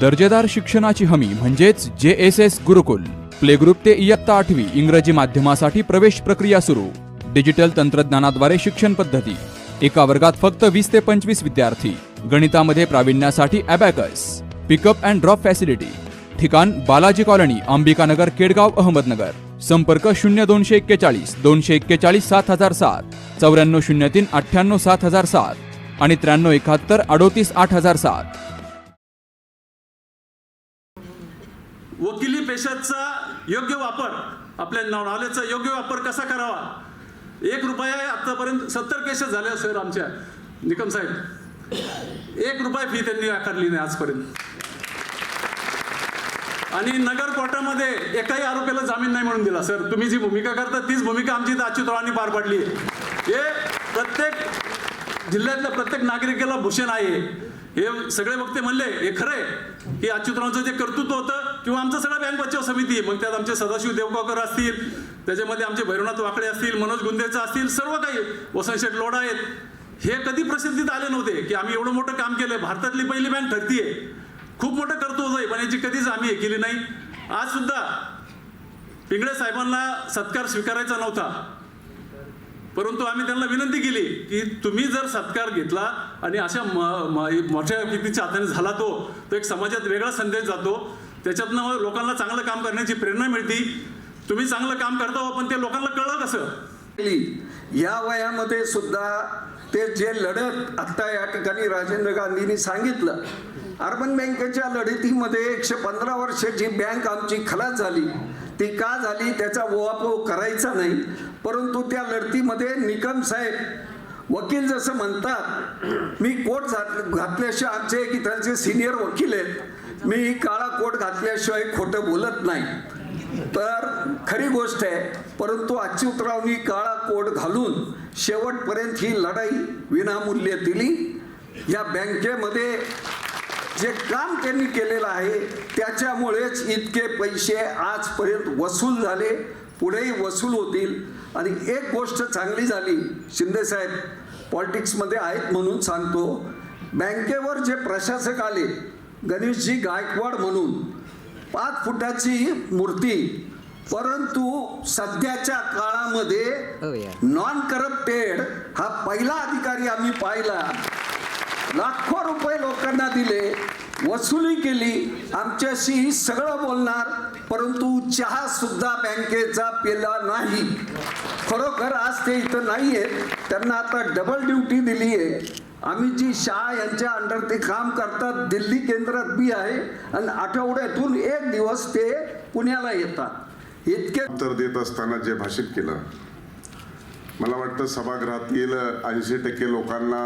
दर्जेदार शिक्षणाची हमी म्हणजेच JSS गुरुकुल. प्ले ग्रुप ते इयत्ता 8वी इंग्रजी माध्यमासाठी प्रवेश प्रक्रिया सुरू. डिजिटल तंत्रज्ञानाद्वारे शिक्षण पद्धती. एका वर्गात फक्त 20 ते 25 विद्यार्थी. गणितामध्ये प्रावीण्यासाठी abacus. Pickup and drop facility. ठिकाण बालाजी कॉलनी, अंबिकानगर, केडगाव, अहमदनगर. संपर्क 0241 241 7007, 9403 98 7007 आणि 9371 38 8007. वकिली पेशाचा योग्य वापर, आपल्या नॉलेजचा योग्य वापर कसा करावा. 1 रुपया आतापर्यंत 70 केसेस झाल्या सर आमच्या निकम साहेब. 1 रुपया फी त्यांनी आकारली नाही आजपर्यंत. आणि नगर कोर्टामध्ये एकाही आरोपीला जामीन नाही म्हणून दिला. सर तुम्ही जी भूमिका करता तीच भूमिका आमची अच्युतरावांनी पार पाडली आहे. हे प्रत्येक जिल्ह्यातल्या प्रत्येक नागरिकाला भूषण आहे. हे सगळे वक्ते म्हणले हे खरंय की अच्युतरावांचं जे कर्तृत्व होतं किंवा आमचं सगळं बँक बचाव समिती आहे, मग त्यात आमचे सदाशिव देवगावकर असतील, त्याच्यामध्ये आमचे भैरवनाथ वाकडे असतील, मनोज गुंदेचा असतील, सर्व काही वसंतशेठ लोढा आहेत. हे कधी प्रसिद्धीत आले नव्हते की आम्ही एवढं मोठं काम केलं. भारतातली पहिली बँक ठरतीये. खूप मोठं कर्तृत्व आहे पण याची कधीच आम्ही हे केली नाही. आज सुद्धा पिंगळे साहेबांना सत्कार स्वीकारायचा नव्हता, परंतु आम्ही त्यांना विनंती केली की तुम्ही जर सत्कार घेतला आणि अशा मोठ्या व्यक्तीच्या हाताने झाला तो एक समाजात वेगळा संदेश जातो. त्याच्यातनं लोकांना चांगलं काम करण्याची प्रेरणा मिळते. तुम्ही चांगलं काम करता हो, पण ते लोकांना कळलं कसं. या वयामध्ये सुद्धा ते जे लढत आता या ठिकाणी राजेंद्र गांधींनी सांगितलं, अर्बन बँकेच्या लढतीमध्ये 115 वर्षाची बँक आमची खलास झाली. ती का झाली त्याचा ओवापोह करायचा नाही, परंतु त्या लढतीमध्ये निकम साहेब वकील जसं म्हणतात, मी कोट घातल्याशिवाय आमचे की त्यांचे सिनियर वकील आहेत, मी काळा कोट घातल्याशिवाय खोटं बोलत नाही. तर खरी गोष्ट आहे, परंतु अच्युतरावनी काळा कोट घालून शेवटपर्यंत ही लढाई विनामूल्य दिली. या बँकेमध्ये जे काम त्यांनी केलेलं आहे त्याच्यामुळेच इतके पैसे आजपर्यंत वसूल झाले, पुढेही वसूल होतील. आणि एक गोष्ट चांगली झाली, शिंदे साहेब पॉलिटिक्समध्ये आहेत म्हणून सांगतो, बँकेवर जे प्रशासक आले, गणेशजी गायकवाड म्हणून 5 फुटाची मूर्ती, परंतु सध्याच्या काळामध्ये नॉन करप्टेड हा पहिला अधिकारी आम्ही पाहिला. लाखो रुपये लोकांना दिले, वसुली केली, आमच्याशी सगळं बोलणार, परंतु चहा सुद्धा बँकेचा पिला नाही. खरोखर आज ते इथं नाही आहेत, त्यांना आता डबल ड्युटी दिली आहे. आम्ही जी शाह यांच्या अंडर ते काम करतात, दिल्ली केंद्रात बी आहे आणि आठवड्यातून 1 दिवस ते पुण्याला येतात. इतके उत्तर देत असताना जे भाषण केलं, मला वाटतं सभागृहातील 80% लोकांना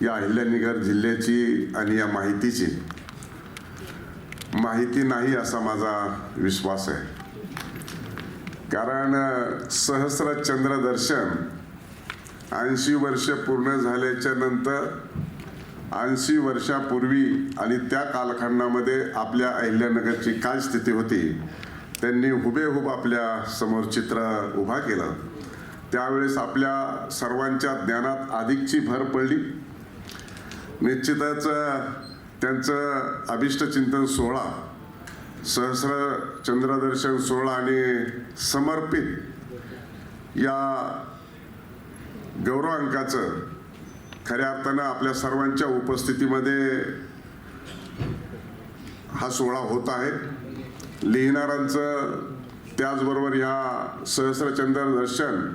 या अहिल्यानगर जिल्ह्याची आणि या माहितीची माहिती नाही असा माझा विश्वास आहे. कारण सहस्र चंद्र दर्शन 80 वर्ष पूर्ण झाल्याच्या नंतर 80 वर्षापूर्वी आणि त्या कालखंडामध्ये आपल्या अहिल्यानगरची काय स्थिती होती त्यांनी हुबेहूब आपल्या समोर चित्र उभा केलं. त्यावेळेस आपल्या सर्वांच्या ज्ञानात अधिकची भर पडली. निश्चितच त्यांचं अभिष्टचिंतन सोहळा, सहस्र चंद्रदर्शन सोहळा आणि समर्पित या गौरव अंकाचं खऱ्या अर्थानं आपल्या सर्वांच्या उपस्थितीमध्ये हा सोहळा होत आहे. लिहिणाऱ्यांचं त्याचबरोबर ह्या सहस्रचंद्र दर्शन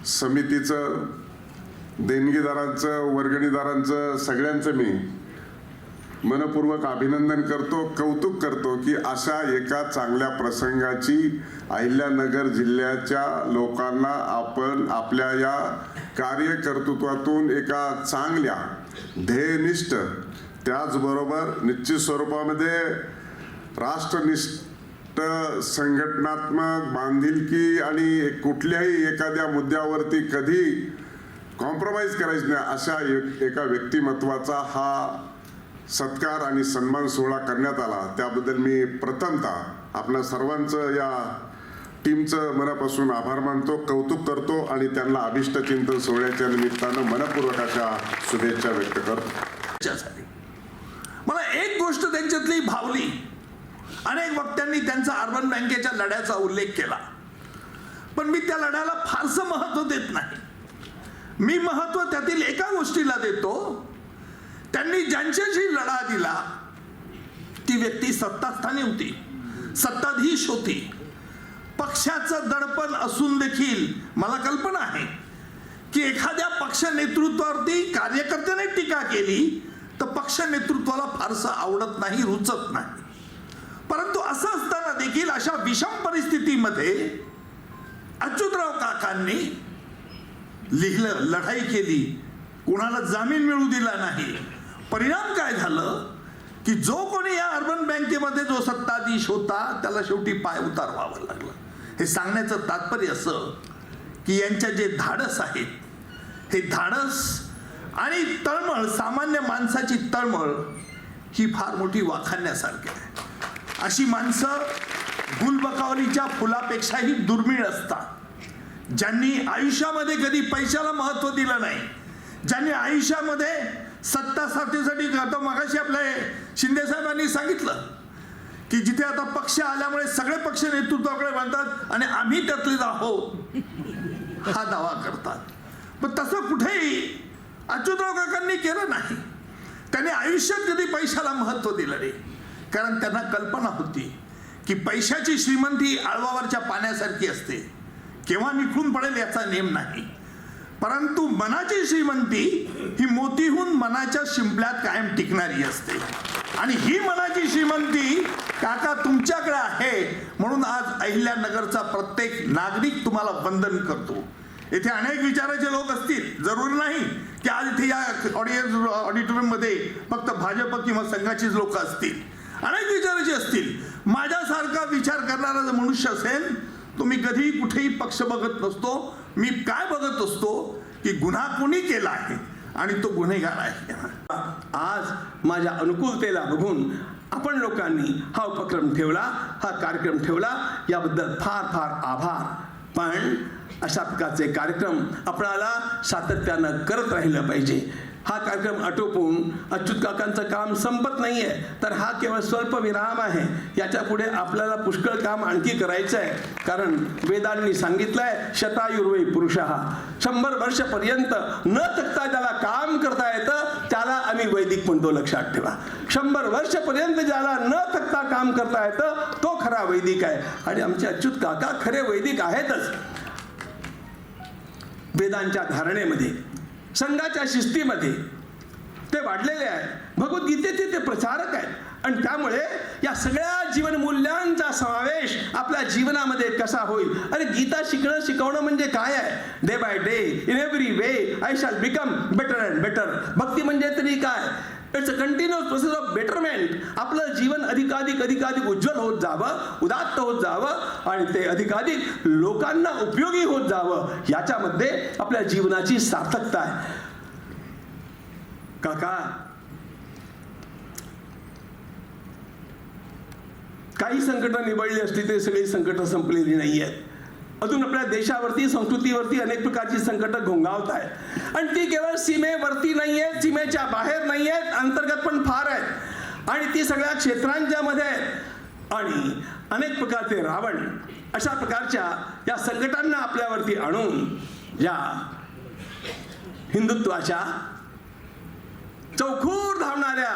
समितीचं, देणगीदारांचं, वर्गणीदारांचं, सगळ्यांचं मी मनपूर्वक अभिनंदन करतो, कौतुक करतो की अशा एका चांगल्या प्रसंगाची अहिल्यानगर जिल्ह्याच्या लोकांना आपण आपल्या या कार्यकर्तृत्वातून एका चांगल्या ध्येयनिष्ठ, त्याचबरोबर निश्चित स्वरूपामध्ये राष्ट्रनिष्ठ, संघटनात्मक बांधिलकी आणि कुठल्याही एखाद्या मुद्द्यावरती कधी कॉम्प्रोमाइज करायचं नाही अशा एका व्यक्तिमत्वाचा हा सत्कार आणि सन्मान सोहळा करण्यात आला. त्याबद्दल मी प्रथमतः आपल्या सर्वांचं या टीमचं मनापासून आभार मानतो, कौतुक करतो आणि त्यांना अभिष्टचिंतन सोहळ्याच्या निमित्तानं मनपूर्वक अशा शुभेच्छा व्यक्त करतो. मला एक गोष्ट त्यांच्यातली भावली. अनेक वक्त्यांनी त्यांचा अर्बन बँकेच्या लढ्याचा उल्लेख केला, पण मी त्या लढ्याला फारसं महत्त्व देत नाही. मी महत्त्व त्यातील एका गोष्टीला देतो, त्यांनी ज्यांच्याशी लढा दिला ती व्यक्ती सत्तास्थानी होती, सत्ताधीश होती. पक्षाचं दडपण असून देखील मला कल्पना आहे की एखाद्या पक्ष नेतृत्वावरती कार्यकर्त्याने टीका केली तर पक्ष नेतृत्वाला फारसं आवडत नाही, रुचत नाही. परंतु असं असताना देखील अशा विषम परिस्थितीमध्ये अच्युतराव काकांनी लिहिलं, लढाई केली, कोणाला जामीन मिळू दिला नाही. परिणाम काय झालं की जो कोणी या अर्बन बँकेमध्ये जो सत्ताधीश होता त्याला शेवटी पाय उतारवावं लागलं. हे सांगण्याचं तात्पर्य असं की यांच्या जे धाडस आहेत, हे धाडस आणि तळमळ, सामान्य माणसाची तळमळ ही फार मोठी वाखाणण्यासारखी आहे. अशी माणसं गुलबकावलीच्या फुलापेक्षाही दुर्मिळ असतात. ज्यांनी आयुष्यामध्ये कधी पैशाला महत्त्व दिलं नाही, ज्यांनी आयुष्यामध्ये सत्ता साठीसाठी, आता मगाशी आपले शिंदे साहेबांनी सांगितलं की जिथे आता पक्ष आल्यामुळे सगळे पक्ष नेतृत्वाकडे बांधतात आणि आम्ही त्यातलेच आहोत हा दावा करतात. पण तसं कुठेही अच्युतराव काकांनी केलं नाही. त्यांनी आयुष्यात कधी पैशाला महत्त्व दिलं नाही, कारण त्यांना कल्पना होती की पैशाची श्रीमंती आळवावरच्या पाण्यासारखी असते, केव्हा निखळून पडेल याचा नेम नाही. परंतु मनाची श्रीमंती ही मोतीहून मनाच्या शिंपल्यात कायम टिकणारी असते. आणि ही मनाची श्रीमंती काका तुमच्याकडे आहे, म्हणून आज अहिल्यानगरचा प्रत्येक नागरिक तुम्हाला वंदन करतो. येथे अनेक विचाराचे लोक असतील, जरूर नाही की आज इथे या ऑडिटोरियममध्ये फक्त भाजप किंवा संघाचीच लोक असतील. अनेक विचाराचे असतील. माझ्यासारखा विचार करणारा जर मनुष्य असेल तो मी कधी कुठेही पक्ष बघत नसतो. मी काय बघत असतो की गुन्हा कोणी केला आहे आणि तो गुन्हेगार आहे. आज माझ्या अनुकूलतेला बघून आपण लोकांनी हा उपक्रम ठेवला, हा कार्यक्रम ठेवला, याबद्दल फार फार आभार. पण अशा प्रकारचे कार्यक्रम आपल्याला सातत्यानं करत राहिलं पाहिजे. हा कार्यक्रम आटोपून अच्युत काकांचं काम संपत नाही आहे, तर हा केवळ स्वल्प विराम आहे. याच्या पुढे आपल्याला पुष्कळ काम आणखी करायचं आहे. कारण वेदांनी सांगितलंय शतायुर्वै पुरुषः, 100 वर्षपर्यंत न थकता ज्याला काम करता येतं त्याला आम्ही वैदिक म्हणतो, लक्षात ठेवा. 100 वर्षपर्यंत ज्याला न थकता काम करता येतं तो खरा वैदिक आहे. आणि आमचे अच्युत काका खरे वैदिक आहेतच. वेदांच्या धारणेमध्ये, संघाच्या शिस्तीमध्ये ते वाढलेले आहेत. भगवद्गीतेचे ते प्रचारक आहेत. आणि त्यामुळे या सगळ्या जीवनमूल्यांचा समावेश आपल्या जीवनामध्ये कसा होईल. अरे गीता शिकवणं म्हणजे काय आहे? Day by day, in every way I shall become better and better. भक्ती म्हणजे तरी काय? It's a continuous process of betterment. आपलं जीवन अधिकाधिक उज्ज्वल होत जावं, उदात्त होत जावं आणि ते अधिकाधिक लोकांना उपयोगी होत जावं, याच्यामध्ये आपल्या जीवनाची सार्थकता आहे. काका, काही संकटं निवडली असली तरी सगळी संकटं संपलेली नाही आहेत. अजून आपल्या देशावरती, संस्कृतीवरती अनेक प्रकारची संकटं घोंगावत आहेत. आणि ती केवळ सीमेवरती नाही आहेत, सीमेच्या बाहेर नाही आहेत, अंतर्गत पण फार आहेत. आणि ती सगळ्या क्षेत्रांच्या मध्ये आहेत. आणि अनेक प्रकारचे रावण अशा प्रकारच्या या संकटांना आपल्यावरती आणून या हिंदुत्वाच्या चौखूर धावणाऱ्या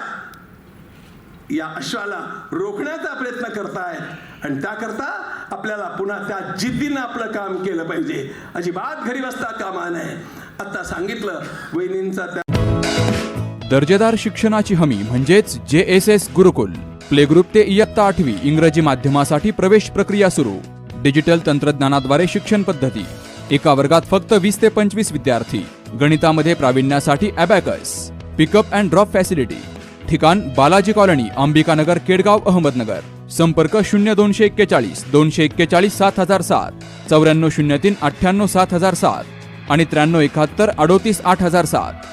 या अश्वाला रोखण्याचा प्रयत्न करतायत. आणि त्याकरता आपल्याला पुन्हा त्या जिद्दीनं आपलं काम केलं पाहिजे. अजिबात घरी बसता कामा नये. आता सांगितलं वहिनींचा त्या दर्जेदार शिक्षणाची हमी म्हणजेच JSS गुरुकुल. प्ले ग्रुप ते इयत्ता 8वी इंग्रजी माध्यमासाठी प्रवेश प्रक्रिया सुरू. डिजिटल तंत्रज्ञानाद्वारे शिक्षण पद्धती. एका वर्गात फक्त 20 ते 25 विद्यार्थी. गणितामध्ये प्रावीण्यासाठी abacus. Pickup and drop facility. ठिकाण बालाजी कॉलनी, अंबिकानगर, केडगाव, अहमदनगर. संपर्क 0241 241 7007, 9403 98 7007 आणि 9371 38 8007.